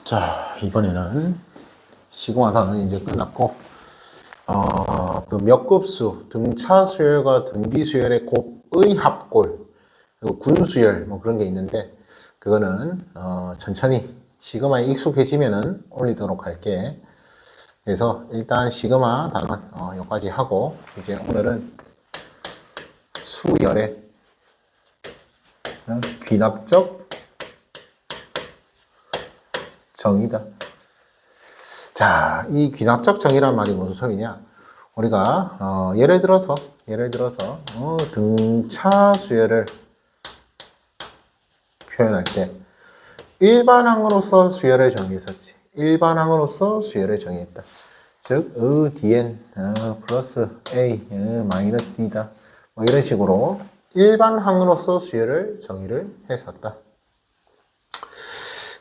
자, 이번에는 시그마 단원이 이제 끝났고, 그 몇급수, 등차 수열과 등비 수열의 곱의 합골, 그리고 군 수열, 뭐 그런 게 있는데, 그거는, 천천히 시그마에 익숙해지면은 올리도록 할게. 그래서 일단 시그마 단원, 여기까지 하고, 이제 오늘은 수열의 귀납적 정의다. 자, 이 귀납적 정의란 말이 무슨 소리냐? 우리가 예를 들어서 등차 수열을 표현할 때 일반항으로서 수열을 정의했었지. 일반항으로서 수열을 정의했다. 즉, dn 플러스 a 마이너스 d다. 뭐 이런 식으로 일반항으로서 수열을 정의를 했었다.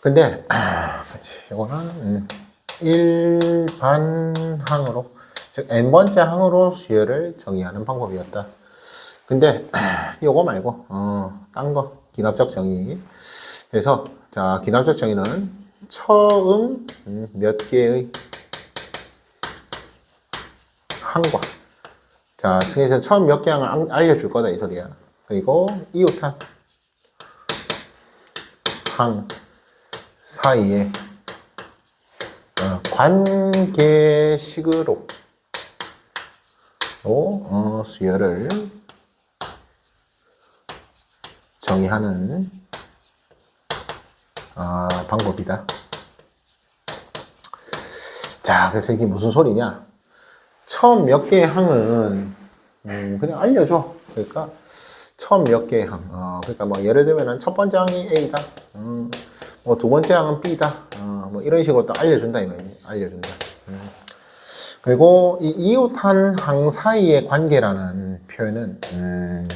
근데 이거는 일반항으로, 즉 n번째 항으로 수열을 정의하는 방법이었다. 근데 요거 말고 딴 거 귀납적 정의. 그래서 자, 귀납적 정의는 처음 몇 개의 항과, 자, 그래서 처음 몇 개 항을 알려줄 거다 이 소리야. 그리고 이웃한 항 사이에 관계식으로 수열을 정의하는 방법이다. 자, 그래서 이게 무슨 소리냐? 처음 몇 개의 항은 그냥 알려줘. 그러니까 처음 몇 개의 항. 그러니까 뭐 예를 들면은 첫 번째 항이 A다. 뭐 두 번째 항은 B다. 뭐 이런 식으로 또 알려준다 이 말이지. 알려준다. 그리고 이 이웃한 항 사이의 관계라는 표현은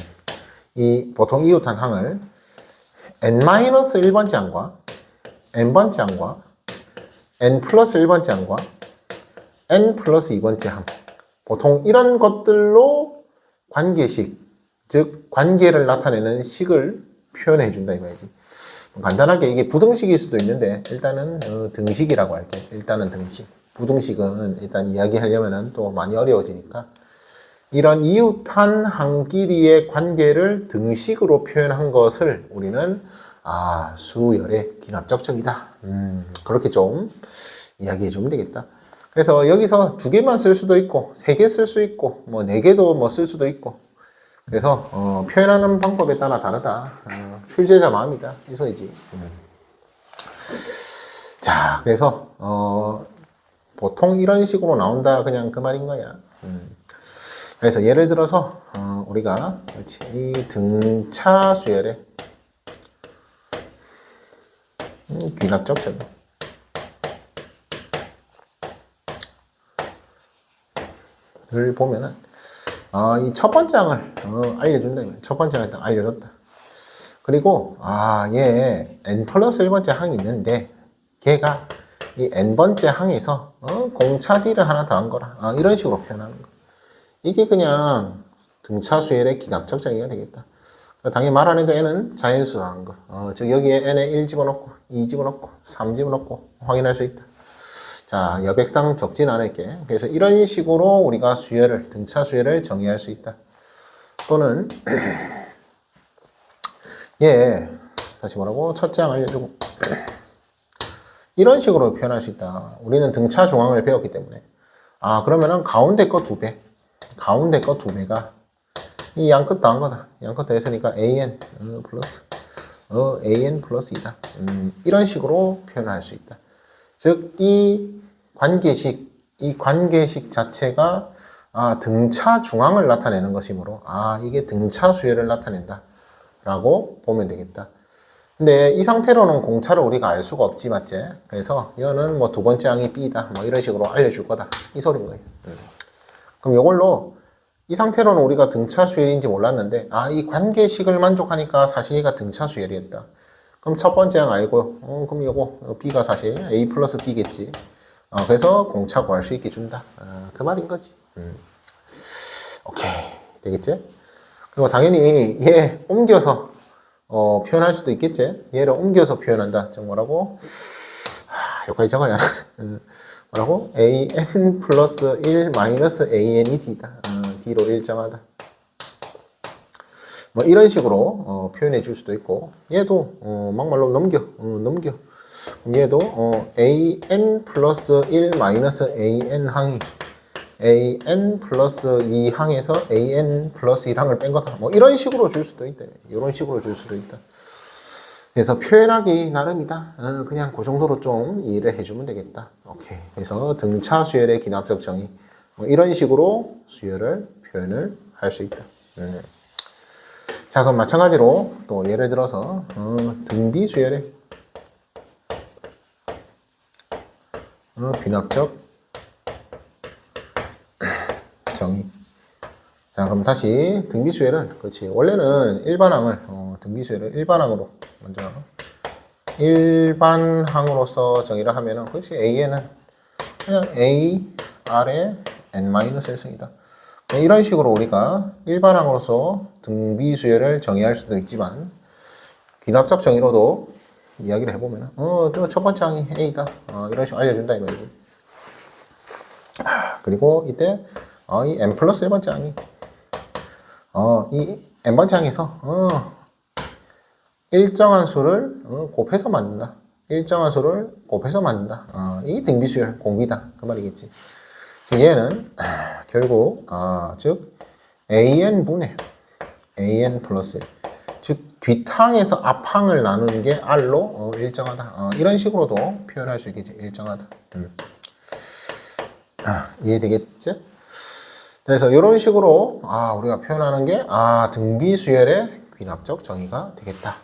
이 보통 이웃한 항을 n-1번째 항과 n번째 항과 n 플러스 1번째 항과 n 플러스 2번째 항, 보통 이런 것들로 관계식, 즉 관계를 나타내는 식을 표현해 준다 이 말이지. 간단하게 이게 부등식일 수도 있는데 일단은 등식이라고 할게. 일단은 등식. 부등식은 일단 이야기하려면은 또 많이 어려워지니까 이런 이웃한 항끼리의 관계를 등식으로 표현한 것을 우리는 수열의 귀납적 정의다. 그렇게 좀 이야기해 주면 되겠다. 그래서 여기서 두 개만 쓸 수도 있고, 세 개 쓸 수 있고, 뭐 네 개도 뭐 쓸 수도 있고. 그래서 표현하는 방법에 따라 다르다. 출제자 마음이다. 이 소리지. 자, 그래서 보통 이런 식으로 나온다. 그냥 그 말인 거야. 그래서 예를 들어서 우리가 이 등차 수열의 귀납적 정의. 를 보면은 이 첫 번째 항을 알려준다. 첫 번째 항을 딱 알려줬다. 그리고 얘 n 플러스 1번째 항이 있는데 걔가 이 n번째 항에서 공차 d를 하나 더한 거라. 이런 식으로 표현하는 거. 이게 그냥 등차 수열의 귀납적 정의가 되겠다. 당연히 말 안 해도 n은 자연수라는 거. 즉 여기에 n에 1 집어넣고 2 집어넣고 3 집어넣고 확인할 수 있다. 자, 여백상 적진 않을게. 그래서 이런 식으로 우리가 수열을, 등차 수열을 정의할 수 있다. 또는 다시 뭐라고? 첫째 항 알려주고 이런 식으로 표현할 수 있다. 우리는 등차 중앙을 배웠기 때문에. 그러면은 가운데 거 2배. 가운데 거 2배가 이 양끝 더한 거다. 양끝 더했으니까 an 플러스 an 플러스 2다. 이런 식으로 표현할 수 있다. 즉, 이 관계식 자체가 등차 중앙을 나타내는 것이므로 이게 등차 수열을 나타낸다 라고 보면 되겠다. 근데 이 상태로는 공차를 우리가 알 수가 없지, 맞지? 그래서 이거는 뭐 두 번째 항이 B다 뭐 이런 식으로 알려줄 거다 이 소리인 거예요. 그럼 이걸로 이 상태로는 우리가 등차 수열인지 몰랐는데 이 관계식을 만족하니까 사실 얘가 등차 수열이었다. 그럼 첫 번째 항 알고 그럼 요거 B가 사실 A 플러스 D겠지. 그래서 공차 구할 수 있게 준다. 그 말인 거지. 오케이. 되겠지? 그리고 당연히 얘 옮겨서 표현할 수도 있겠지. 얘를 옮겨서 표현한다. 즉 뭐라고? 여기까지 적어야 하나? 뭐라고? an 플러스 1 마이너스 an이 d다. d로 일정하다. 뭐 이런 식으로 표현해 줄 수도 있고, 얘도 막말로 넘겨. 그럼 얘도 an 플러스 1 마이너스 an 항이 an 플러스 2항에서 an 플러스 1항을 뺀 거다. 뭐 이런 식으로 줄 수도 있다. 이런 식으로 줄 수도 있다. 그래서 표현하기 나름이다. 그냥 그 정도로 좀 이해를 해주면 되겠다. 오케이. 그래서 등차 수열의 기납적 정의. 뭐 이런 식으로 수열을 표현을 할 수 있다. 자, 그럼 마찬가지로 또 예를 들어서 등비 수열의 비납적 정의. 자, 그럼 다시 등비수열은, 그렇지. 원래는 일반항을, 등비수열을 일반항으로 먼저, 일반항으로서 정의를 하면은, 그렇지. A에는 그냥 A, R에 N-1승이다. 이런 식으로 우리가 일반항으로서 등비수열을 정의할 수도 있지만, 기납적 정의로도 이야기를 해보면은, 첫 번째 항이 A다. 이런 식으로 알려준다, 이 말이지. 그리고 이때, 이 n 플러스 1번째 항이 이 n번째 항에서 일정한 수를 곱해서 만든다. 일정한 수를 곱해서 만든다. 이 등비수열 공비다. 그 말이겠지. 즉 얘는 결국 즉 an분의 an 플러스 1. 즉 뒷항에서 앞항을 나누는 게 r로 일정하다. 이런 식으로도 표현할 수 있겠지. 일정하다. 이해되겠지? 그래서 이런 식으로 우리가 표현하는 게 등비수열의 귀납적 정의가 되겠다.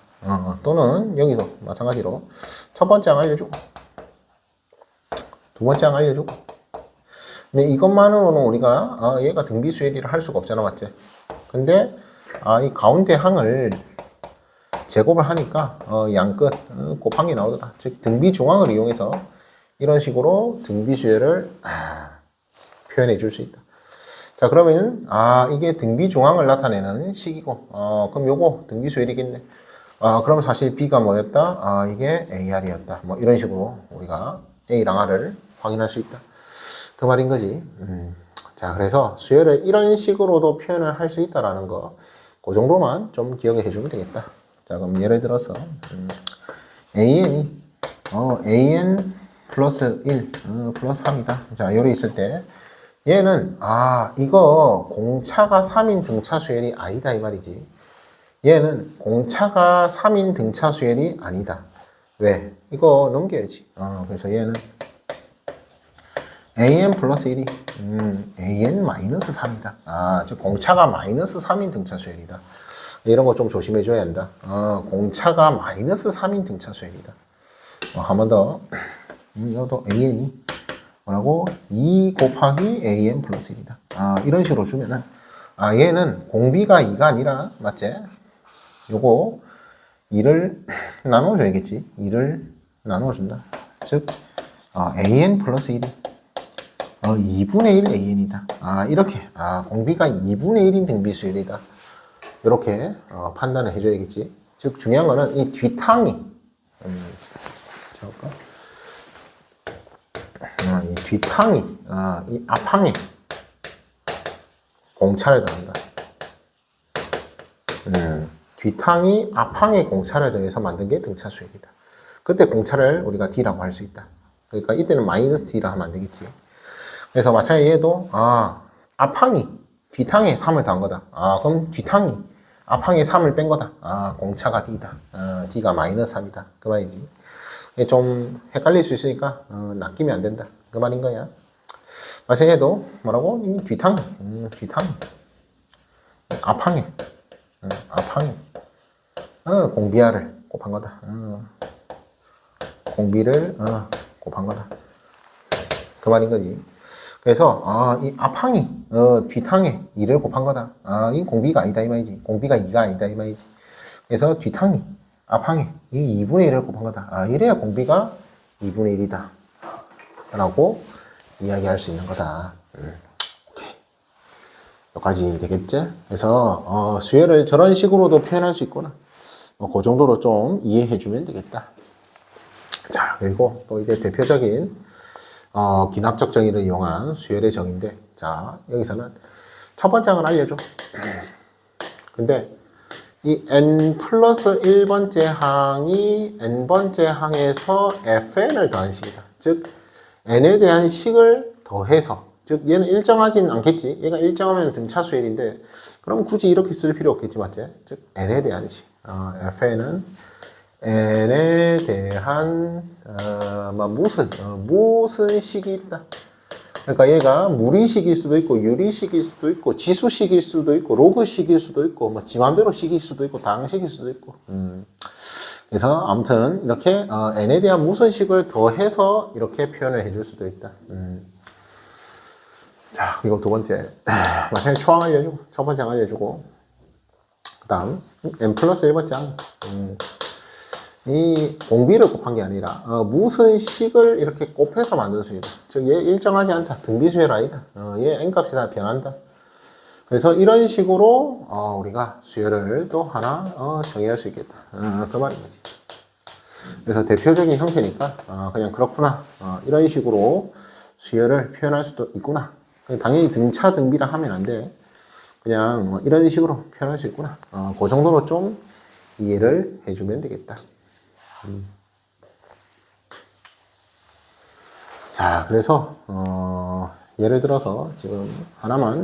또는 여기도 마찬가지로 첫 번째 항 알려주고 두 번째 항 알려주고. 근데 이것만으로는 우리가 얘가 등비수열이라 할 수가 없잖아, 맞지? 근데 이 가운데 항을 제곱을 하니까 양끝 곱한 게 나오더라. 즉 등비중항을 이용해서 이런 식으로 등비수열을 표현해 줄 수 있다. 자, 그러면 이게 등비중항을 나타내는 식이고 그럼 요거 등비수열이겠네. 그럼 사실 B가 뭐였다? 이게 AR이었다. 뭐 이런 식으로 우리가 A랑 R을 확인할 수 있다. 그 말인 거지. 자, 그래서 수열을 이런 식으로도 표현을 할 수 있다라는 거, 그 정도만 좀 기억해 주면 되겠다. 자, 그럼 예를 들어서 AN이 AN 플러스 1 플러스 3이다. 자, 요리 있을 때 얘는 이거 공차가 3인 등차 수열이 아니다 이 말이지. 얘는 공차가 3인 등차 수열이 아니다. 왜? 이거 넘겨야지. 그래서 얘는 an 플러스 1이 an 마이너스 3이다. 즉 공차가 마이너스 3인 등차 수열이다. 이런 거 좀 조심해 줘야 한다. 공차가 마이너스 3인 등차 수열이다. 한 번 더. 이것도 an이 뭐라고? 2 곱하기 an 플러스 1이다. 이런 식으로 주면은 얘는 공비가 2가 아니라 맞지? 요거 2를 나눠줘야겠지. 2를 나눠준다. 즉 an 플러스 1이 2분의 1 an이다. 이렇게 공비가 2분의 1인 등비수열이다. 이렇게 판단을 해줘야겠지. 즉 중요한 거는 이 뒷항이 이 뒷항이 이 앞항에 공차를 더한다. 뒷항이 앞항에 공차를 더해서 만든 게 등차 수열이다. 그때 공차를 우리가 D라고 할 수 있다. 그러니까 이때는 마이너스 D라 하면 안 되겠지. 그래서 마찬가지로 얘도 앞항이 뒷항에 3을 더한 거다. 그럼 뒷항이 앞항에 3을 뺀 거다. 공차가 D다. D가 마이너스 3이다. 그 말이지. 좀 헷갈릴 수 있으니까 낚이면 안 된다. 그 말인 거야. 마찬가지로 뭐라고? 뒷항이 앞항에 공비하를 곱한 거다. 공비를 곱한 거다. 그 말인 거지. 그래서 이 앞항이 뒷항에 2를 곱한 거다. 이 공비가 아니다 이 말이지. 공비가 2가 아니다 이 말이지. 그래서 뒷항이 앞항에 이 2분의 1을 곱한 거다. 이래야 공비가 2분의 1이다 라고 이야기할 수 있는 거다. 여기까지 되겠지? 그래서 수열을 저런 식으로도 표현할 수 있구나. 그 정도로 좀 이해해 주면 되겠다. 자, 그리고 또 이제 대표적인 기납적 정의를 이용한 수열의 정의인데, 자, 여기서는 첫 번째 항을 알려줘. 근데 이 n 플러스 1번째 항이 n번째 항에서 fn을 더한 식이다. 즉, n에 대한 식을 더해서, 즉 얘는 일정하진 않겠지. 얘가 일정하면 등차 수열인데 그럼 굳이 이렇게 쓸 필요 없겠지, 맞지? 즉 n에 대한 식. fn은 n에 대한 무슨 식이 있다. 그러니까 얘가 무리식일 수도 있고 유리식일 수도 있고 지수식일 수도 있고 로그식일 수도 있고 뭐 지맘대로 식일 수도 있고 다항식일 수도 있고. 그래서 아무튼 이렇게 n에 대한 무슨 식을 더해서 이렇게 표현을 해줄 수도 있다. 자, 그리고 두 번째 마찬가지 초항 알려주고 첫 번째 항 알려주고 그 다음 n 플러스 1번째 항. 이 공비를 곱한 게 아니라 무슨 식을 이렇게 곱해서 만든 수이다. 즉 얘 일정하지 않다. 등비수열 아니다. 얘 n값이 다 변한다. 그래서 이런 식으로 우리가 수열을 또 하나 정의할 수 있겠다. 그 말인 거지. 그래서 대표적인 형태니까 그냥 그렇구나. 이런 식으로 수열을 표현할 수도 있구나. 당연히 등차 등비라 하면 안 돼. 그냥 이런 식으로 표현할 수 있구나. 그 정도로 좀 이해를 해주면 되겠다. 자, 그래서 예를 들어서 지금 하나만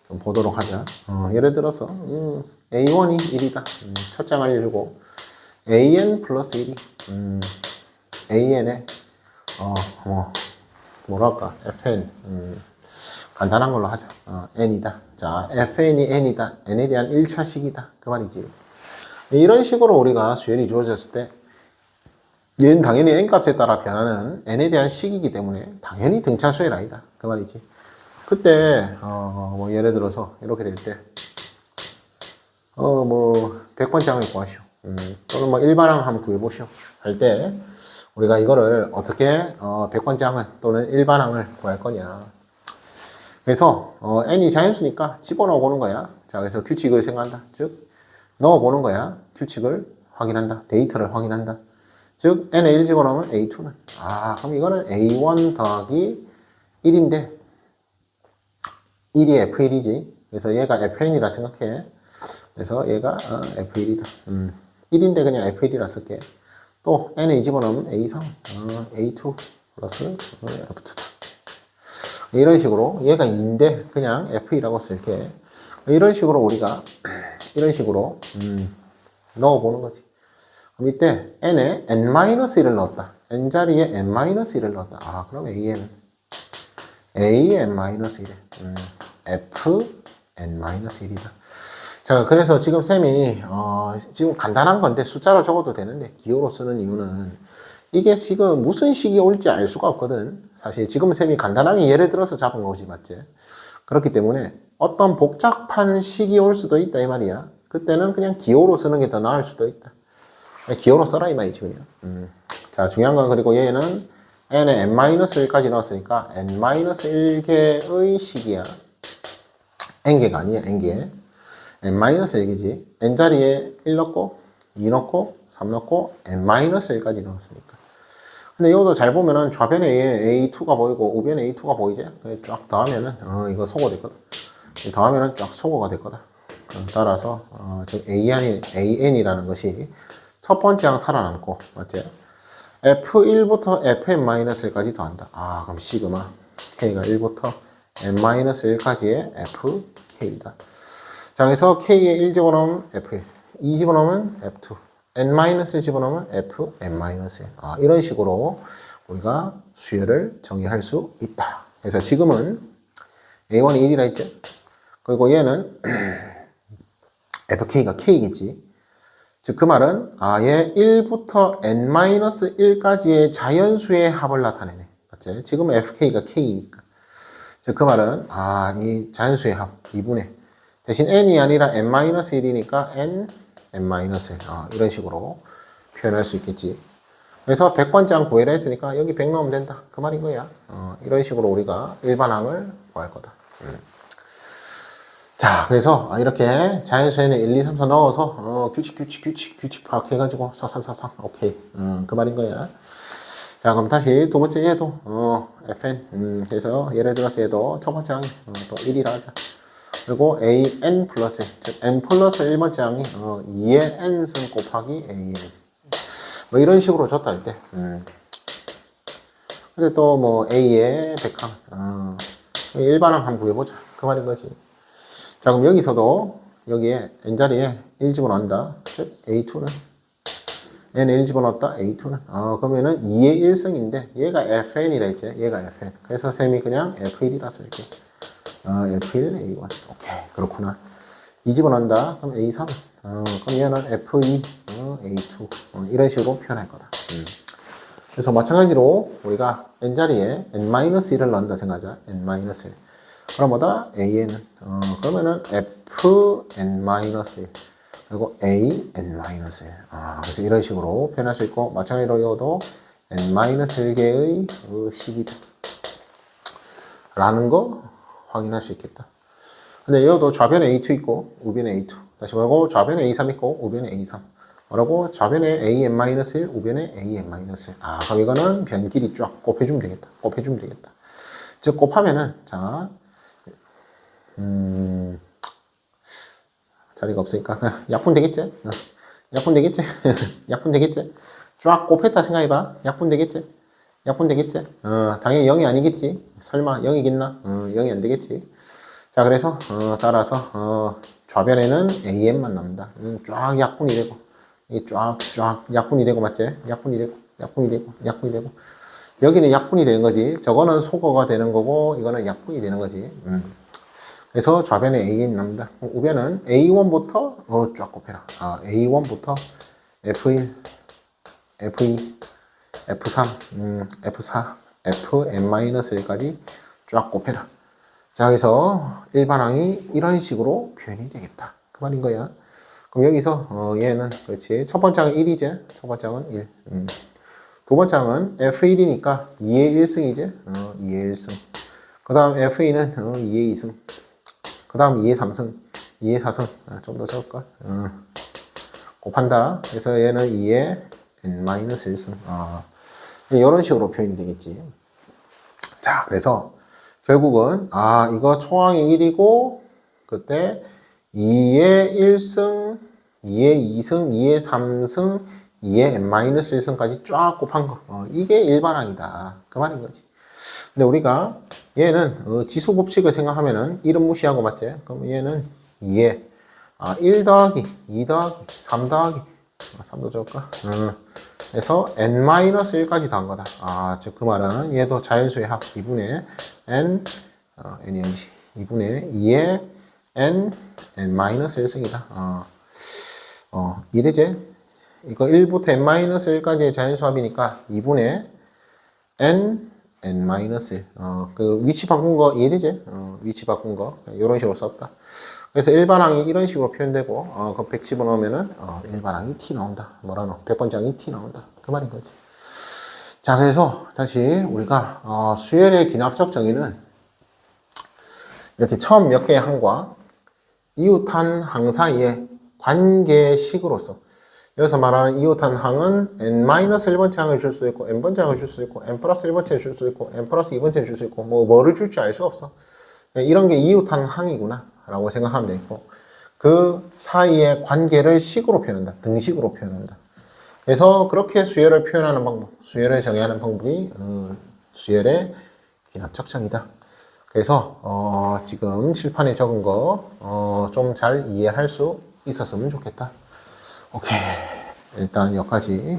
좀 보도록 하자. 예를 들어서 A1이 1이다. 첫 장 알려주고 AN 플러스 1이 AN에 뭐랄까 FN 간단한 걸로 하자. N이다. 자, FN이 N이다. N에 대한 1차식이다. 그 말이지. 이런 식으로 우리가 수열이 주어졌을 때 얘는 당연히 n값에 따라 변하는 n에 대한 식이기 때문에 당연히 등차수열 아니다. 그 말이지. 그때 뭐 예를 들어서 이렇게 될 때 뭐 100번째 항을 구하시오. 또는 뭐 일반항 한번 구해보시오. 할 때 우리가 이거를 어떻게 100번째 항을 또는 일반항을 구할 거냐. 그래서 n이 자연수니까 집어넣어 보는 거야. 자, 그래서 규칙을 생각한다. 즉 넣어 보는 거야. 규칙을 확인한다. 데이터를 확인한다. 즉 n에 1 집어넣으면 a2는 그럼 이거는 a1 더하기 1인데 1이 f1이지. 그래서 얘가 fn이라 생각해. 그래서 얘가 f1이다. 1인데 그냥 f1이라 쓸게. 또 n에 2 집어넣으면 a3 a2 플러스 f2다. 이런 식으로 얘가 2인데 그냥 f2라고 쓸게. 이런 식으로 우리가 이런 식으로 넣어보는 거지. 그럼 이때 n에 n-1을 넣었다. n자리에 n-1을 넣었다. 그럼 a는 an-1에 fn-1이다. 자, 그래서 지금 쌤이 지금 간단한 건데 숫자로 적어도 되는데 기호로 쓰는 이유는 이게 지금 무슨 식이 올지 알 수가 없거든. 사실 지금 쌤이 간단하게 예를 들어서 잡은 거지, 맞지? 그렇기 때문에 어떤 복잡한 식이 올 수도 있다 이 말이야. 그때는 그냥 기호로 쓰는 게 더 나을 수도 있다. 기호로 써라 이 말이지 그냥. 자, 중요한 건 그리고 얘는 n에 n-1까지 넣었으니까 n-1개의 식이야. n개가 아니야, n개. n-1개지. n자리에 1 넣고 2 넣고 3 넣고 n-1까지 넣었으니까. 근데 이것도 잘 보면은 좌변에 A2가 보이고 우변에 A2가 보이지? 쫙 더하면은 이거 소거 될 거다. 더하면은 쫙 소거가 될 거다. 따라서 즉 AN이라는 것이 첫 번째 항 살아남고, 맞지? F1부터 Fn-1까지 더한다. 그럼 시그마 K가 1부터 n-1까지의 FK다. 자, 그래서 K에 1 집어넣으면 F1, 2 집어넣으면 F2, n-1 집어넣으면 Fn-1. 이런 식으로 우리가 수열을 정의할 수 있다. 그래서 지금은 A1이 1이라 했죠? 그리고 얘는 FK가 K겠지. 즉, 그 말은, 얘 1부터 n-1까지의 자연수의 합을 나타내네. 맞지? 지금은 fk가 k니까. 즉, 그 말은, 이 자연수의 합, 2분의. 대신 n이 아니라 n-1이니까 n-1. 이런 식으로 표현할 수 있겠지. 그래서 100번째 항 구해라 했으니까 여기 100 넣으면 된다. 그 말인 거야. 이런 식으로 우리가 일반항을 구할 거다. 자, 그래서 이렇게 자연수에는 1, 2, 3, 4 넣어서 규칙 파악해가지고 사사사사 오케이. 그 말인 거야. 자, 그럼 다시 두 번째 얘도, fn. 해서 예를 들어서 얘도 첫 번째 항이, 또 1이라 하자. 그리고 an 플러스, 즉, n 플러스 1번째 항이, 2의 n승 곱하기 a의 n승. 뭐 이런 식으로 줬다 할 때, 근데 또 뭐 a의 백항, 일반항 한번 구해보자. 그 말인 거지. 자, 그럼 여기서도, 여기에 n자리에 1 집어넣는다. 즉, a2는 n 1 집어넣었다. A2는. 그러면은 2의 1승인데, 얘가 Fn이라 했지. 얘가 Fn. 그래서 셈이 그냥 F1이라 쓸게. F1, A1. 오케이. 그렇구나. 2 집어넣는다. 그럼 A3. 그럼 얘는 F2, A2. 이런 식으로 표현할 거다. 그래서 마찬가지로 우리가 n자리에 n-1을 넣는다 생각하자. n-1. 그럼 뭐다? AN은. 그러면은 Fn-1. 그리고 a(n-1). 그래서 이런 식으로 표현할 수 있고, 마찬가지로 이것도 n-1개의 식이다 라는 거 확인할 수 있겠다. 근데 이것도 좌변에 a2 있고 우변에 a2, 다시 말고 좌변에 a3 있고 우변에 a3, 뭐라고? 좌변에 an-1, 우변에 an-1. 그럼 이거는 변끼리 쫙 곱해주면 되겠다. 곱해주면 되겠다. 즉 곱하면은, 자, 자리가 없으니까 약분 되겠지? 약분 되겠지? 약분 되겠지? 쫙 곱했다 생각해봐. 약분 되겠지? 약분 되겠지? 당연히 0이 아니겠지? 설마 0이겠나? 0이 안 되겠지? 자, 그래서 따라서 좌변에는 AN만 남는다. 쫙 약분이 되고, 이 쫙 약분이 되고, 맞지? 약분이 되고, 약분이 되고, 약분이 되고. 여기는 약분이 되는 거지. 저거는 소거가 되는 거고, 이거는 약분이 되는 거지. 그래서 좌변에 AN 남는다. 우변은 A1부터 쫙 곱해라. A1부터 F1, F2, F3, F4, Fn-1까지 쫙 곱해라. 자, 그래서 일반항이 이런 식으로 표현이 되겠다. 그 말인 거야. 그럼 여기서 얘는 그렇지. 첫 번째 항은 1이지. 첫 번째 항은 1. 두 번째 항은 F1이니까 2의 1승이지. 2의 1승. 그 다음 F2는 2의 2승. 그 다음 2의 3승, 2의 4승, 좀 더 적을까? 곱한다. 그래서 얘는 2의 n-1승. 이런 식으로 표현이 되겠지. 자, 그래서 결국은, 이거 초항이 1이고, 그때 2의 1승, 2의 2승, 2의 3승, 2의 n-1승까지 쫙 곱한 거. 이게 일반항이다. 그 말인 거지. 근데 우리가 얘는 지수 법칙을 생각하면은 1은 무시하고, 맞지? 그럼 얘는 2에 1 더하기 2 더하기 3 더하기 3도 적을까? 그래서 n-1까지 더한 거다. 즉 그 말은 얘도 자연수의 합 2분의 n, n이 2분의 2의 n-1승이다. 이래지? 이거 1부터 n-1까지의 자연수합이니까 2분의 n-1. 그 위치 바꾼 거 이해되지? 위치 바꾼 거. 이런 식으로 썼다. 그래서 일반항이 이런 식으로 표현되고, 그 100 집어넣으면은, 일반항이 t 나온다. 뭐라노? 100번째 항이 t 나온다. 그 말인 거지. 자, 그래서 다시 우리가, 수열의 기납적 정의는 이렇게 처음 몇 개의 항과 이웃한 항 사이의 관계식으로서, 여기서 말하는 이웃한 항은 n-1번째 항을 줄 수도 있고, n번째 항을 줄 수도 있고, n 플러스 1번째를 줄 수도 있고, n 플러스 2번째를 줄 수 있고, 뭐를 줄지 알 수 없어. 이런 게 이웃한 항이구나 라고 생각하면 되겠고, 그 사이의 관계를 식으로 표현한다. 등식으로 표현한다. 그래서 그렇게 수열을 표현하는 방법, 수열을 정의하는 방법이 수열의 기납적 정의다. 그래서 지금 칠판에 적은 거 좀 잘 이해할 수 있었으면 좋겠다. 오케이. 일단 여기까지.